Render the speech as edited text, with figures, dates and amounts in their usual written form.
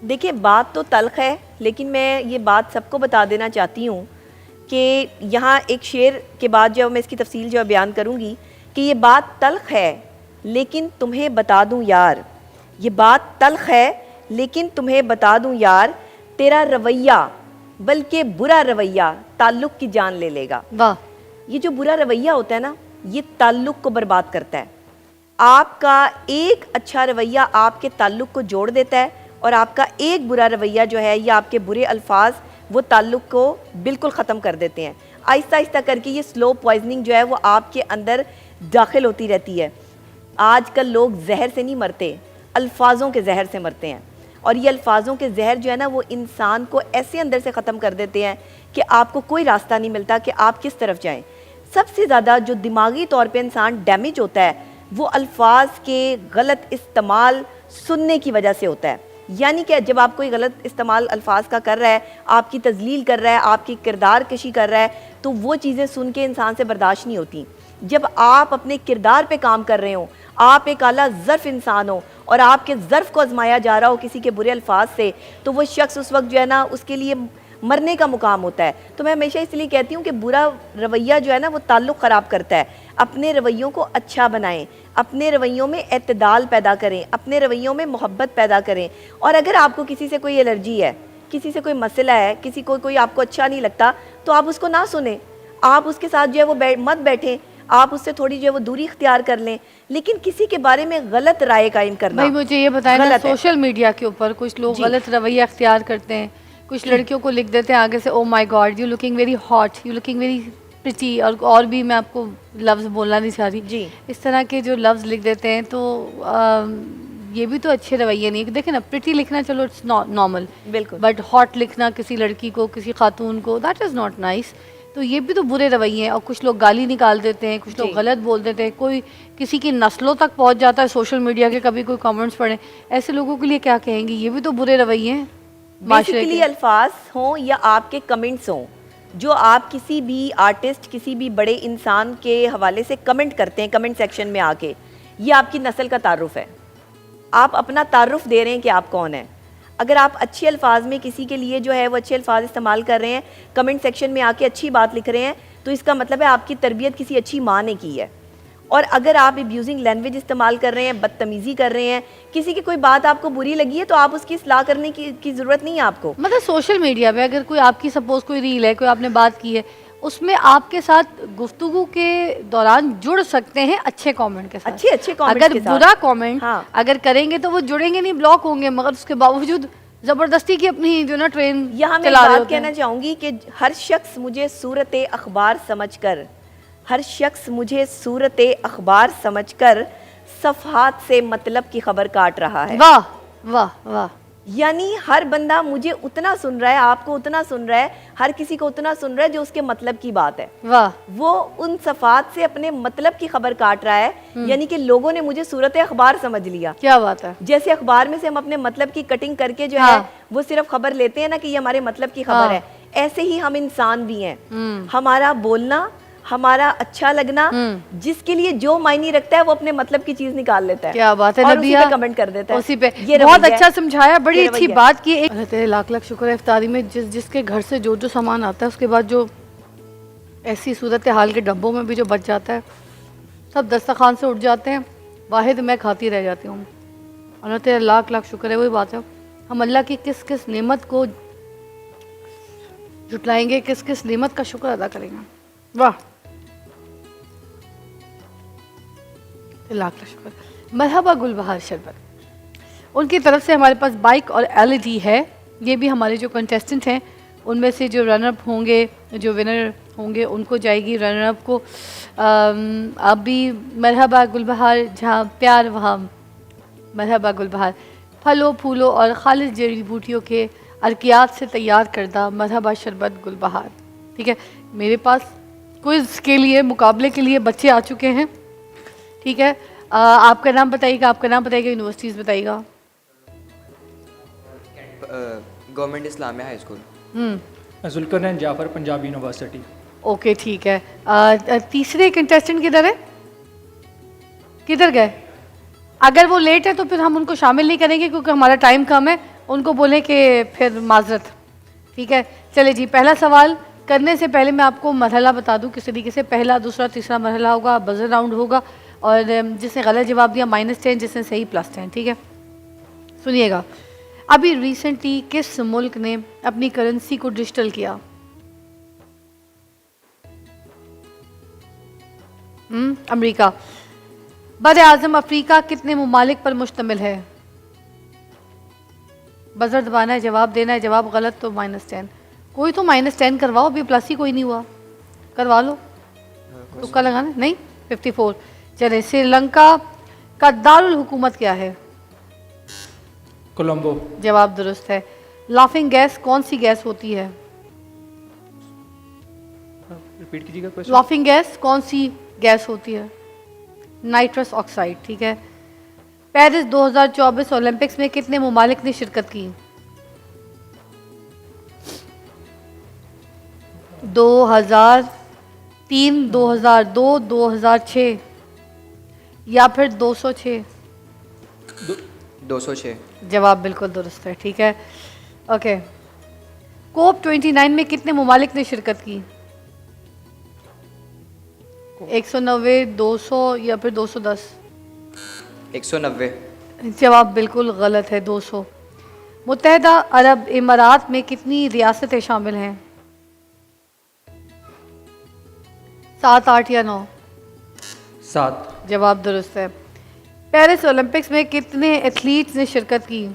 देखिए बात तो तल्ख है, लेकिन मैं ये बात सबको बता देना चाहती हूँ कि यहाँ एक शेर के बाद जब मैं इसकी तफसील जो बयान करूँगी कि ये बात तल्ख है लेकिन तुम्हें बता दूँ यार, ये बात तल्ख है लेकिन तुम्हें बता दूँ यार, तेरा रवैया बल्कि बुरा रवैया ताल्लुक़ की जान ले लेगा। वाह। ये जो बुरा रवैया होता है ना, ये ताल्लुक़ को बर्बाद करता है। आपका एक अच्छा रवैया आपके ताल्लुक़ को जोड़ देता है और आपका एक बुरा रवैया जो है या आपके बुरे अल्फाज वो ताल्लुक़ को बिल्कुल ख़त्म कर देते हैं। आहिस्ता आहिस्ता करके ये स्लो पॉइजनिंग जो है वो आपके अंदर दाखिल होती रहती है। आजकल लोग जहर से नहीं मरते, अल्फाजों के जहर से मरते हैं, और ये अल्फाजों के जहर जो है ना वो इंसान को ऐसे अंदर से ख़त्म कर देते हैं कि आपको कोई रास्ता नहीं मिलता कि आप किस तरफ जाएं। सबसे ज़्यादा जो दिमागी तौर पे इंसान डैमेज होता है वो अल्फाज के गलत इस्तेमाल सुनने की वजह से होता है। यानी कि जब आप कोई गलत इस्तेमाल अल्फाज का कर रहा है, आपकी तजलील कर रहा है, आपकी किरदार कशी कर रहा है, तो वो चीज़ें सुन के इंसान से बर्दाश्त नहीं होती। जब आप अपने किरदार पे काम कर रहे हो, आप एक आला ज़र्फ़ इंसान हो और आपके ज़र्फ़ को आजमाया जा रहा हो किसी के बुरे अल्फाज से, तो वो शख्स उस वक्त जो है ना उसके लिए मरने का मुकाम होता है। तो मैं हमेशा इसलिए कहती हूँ कि बुरा रवैया जो है ना वो ताल्लुक़ ख़राब करता है। अपने रवैयों को अच्छा बनाएं, अपने रवैयों में एतदाल पैदा करें, अपने रवैयों में मोहब्बत पैदा करें। और अगर आपको किसी से कोई एलर्जी है, किसी से कोई मसला है, किसी को कोई आपको अच्छा नहीं लगता, तो आप उसको ना सुने, आप उसके साथ जो है वो मत बैठें, आप उससे थोड़ी जो है वो दूरी इख्तियार कर लें। लेकिन किसी के बारे में गलत राय कायम करना, भाई मुझे ये बताएं ना, सोशल मीडिया के ऊपर कुछ लोग गलत रवैया इख्तियार करते हैं, कुछ लड़कियों को लिख देते हैं आगे से, oh my God you looking very hot, you looking very pretty, और भी मैं आपको लफ्ज़ बोलना नहीं चाह रही जी, इस तरह के जो लफ्ज़ लिख देते हैं, तो ये भी तो अच्छे रवैये नहीं है। देखें ना, प्रिटी लिखना चलो इट्स नॉर्मल, बिल्कुल, बट हॉट लिखना किसी लड़की को, किसी खातून को, दैट इज़ नॉट नाइस। तो ये भी तो बुरे रवैये हैं। और कुछ लोग गाली निकाल देते हैं, कुछ लोग गलत बोल देते हैं, कोई किसी की नस्लों तक पहुंच जाता है सोशल मीडिया के, कभी कोई कमेंट्स पढ़े, ऐसे लोगों के लिए क्या कहेंगे? ये भी तो बुरे रवैये हैं। बेसिकली अल्फाज हों या आपके कमेंट्स हों, जो आप किसी भी आर्टिस्ट, किसी भी बड़े इंसान के हवाले से कमेंट करते हैं कमेंट सेक्शन में आके, ये आपकी नस्ल का तारुफ है। आप अपना तारुफ दे रहे हैं कि आप कौन हैं। अगर आप अच्छे अल्फाज में किसी के लिए जो है वो अच्छे अल्फाज इस्तेमाल कर रहे हैं, कमेंट सेक्शन में आके अच्छी बात लिख रहे हैं, तो इसका मतलब है आपकी तरबियत किसी अच्छी माँ ने की है। और अगर आप अब्यूजिंग लैंग्वेज इस्तेमाल कर रहे हैं, बदतमीज़ी कर रहे हैं, किसी की कोई बात आपको बुरी लगी है, तो आप उसकी इस्लाह करने की ज़रूरत नहीं है आपको। मतलब सोशल मीडिया पे अगर कोई आपकी सपोज कोई रील है, कोई आपने बात की है, उसमें आपके साथ गुफ्तगू के दौरान जुड़ सकते हैं अच्छे कमेंट के साथ, अच्छे कमेंट अगर के साथ। बुरा कमेंट अगर करेंगे तो वो जुड़ेंगे नहीं, ब्लॉक होंगे, मगर उसके बावजूद जबरदस्ती की अपनी जो ना ट्रेन यहाँ मैं बात कहना चाहूँगी कि हर शख्स मुझे सूरत अखबार समझकर, हर शख्स मुझे सूरत अखबार समझकर सफ़हात से मतलब की खबर काट रहा है। वाह वाह वाह। यानी हर बंदा मुझे उतना सुन रहा है, आपको उतना सुन रहा है, हर किसी को उतना सुन रहा है जो उसके मतलब की बात है। वाह। वो उन सफ़ात से अपने मतलब की खबर काट रहा है, यानी कि लोगों ने मुझे सूरत अखबार समझ लिया। क्या बात है। जैसे अखबार में से हम अपने मतलब की कटिंग करके जो है वो सिर्फ खबर लेते हैं ना कि ये हमारे मतलब की खबर है, ऐसे ही हम इंसान भी हैं। हमारा बोलना, हमारा अच्छा लगना, जिसके लिए जो मायने रखता है वो अपने मतलब की चीज निकाल लेता है। क्या बात है, और उसी पे कमेंट कर देता है। उसी पे ये बहुत अच्छा समझाया, बड़ी अच्छी बात की। अल्लाह तेरे लाख लाख शुक्र है, इफ्तारी में जिसके घर से जो जो सामान आता है उसके बाद जो ऐसी सूरत हाल के डब्बों में भी जो बच जाता है, सब दस्तरखान से उठ जाते हैं, वाहिद मैं खाती रह जाती हूँ। अल्लाह तेरे लाख लाख शुक्र है। वही बात है, हम अल्लाह की किस किस नेमत को जुटलाएंगे, किस किस नेमत का शुक्र अदा करेंगे। वाह, लाख लाख शुक्र। मरहबा गुलबहार शरबत, उनकी तरफ से हमारे पास बाइक और एलईडी है। ये भी हमारे जो कंटेस्टेंट हैं उनमें से जो रनर अप होंगे, जो विनर होंगे, उनको जाएगी। रनर अप को अभी मरहबा गुलबहार, जहाँ प्यार वहाँ मरहबा गुलबहार, फलों फूलों और खालिस जड़ी बूटियों के अरकियात से तैयार करदा मरहबा शरबत गुलबहार। ठीक है, मेरे पास क्विज़ के लिए, मुकाबले के लिए बच्चे आ चुके हैं। ठीक है, आपका नाम बताइएगा, आपका नाम बताइएगा, यूनिवर्सिटीज़ बताइएगा। Government Islamia high school. Zulqarnain Jafar Punjabi university. Okay ठीक है। तीसरे कंटेस्टेंट किधर है, किधर गए? अगर वो लेट है तो फिर हम उनको शामिल नहीं करेंगे क्योंकि हमारा टाइम कम है। उनको बोले कि फिर माजरत। ठीक है, चले जी, पहला सवाल करने से पहले मैं आपको मरहला बता दूं किस तरीके से। पहला, दूसरा, तीसरा मरहला होगा, बजर राउंड होगा, और जिसने गलत जवाब दिया -10, जिसने सही +10। ठीक है, सुनिएगा। अभी रिसेंटली किस मुल्क ने अपनी करेंसी को डिजिटल किया? अमेरिका। बरे आज़म अफ्रीका कितने ममालिक पर मुश्तमिल है? बजर दबाना है, जवाब देना है। जवाब गलत तो -10। कोई तो -10 करवाओ, अभी प्लस ही कोई नहीं हुआ, करवा लो। तुक्का लगाना नहीं। 54। चले, श्रीलंका का दारुल हुकूमत क्या है? कोलंबो। जवाब दुरुस्त है। लाफिंग गैस कौन सी गैस होती है? रिपीट कीजिएगा क्वेश्चन। लाफिंग गैस कौन सी गैस होती है? Nitrous oxide. ठीक है। पेरिस 2024 ओलंपिक्स में कितने ममालिक ने शिरकत की? 2003, 2002, 2006 या फिर 206? 206। जवाब बिल्कुल दुरुस्त है। ठीक है, ओके। कोप 29 में कितने ममालिक ने शिरकत की? 190, 200 या फिर 210? 190। जवाब बिल्कुल गलत है, 200। मुत्तहदा अरब इमारात में कितनी रियासतें शामिल हैं? 7, 8 या 9? 7। जवाब दुरुस्त है। पेरिस ओलंपिक्स में कितने एथलीट्स ने शिरकत की?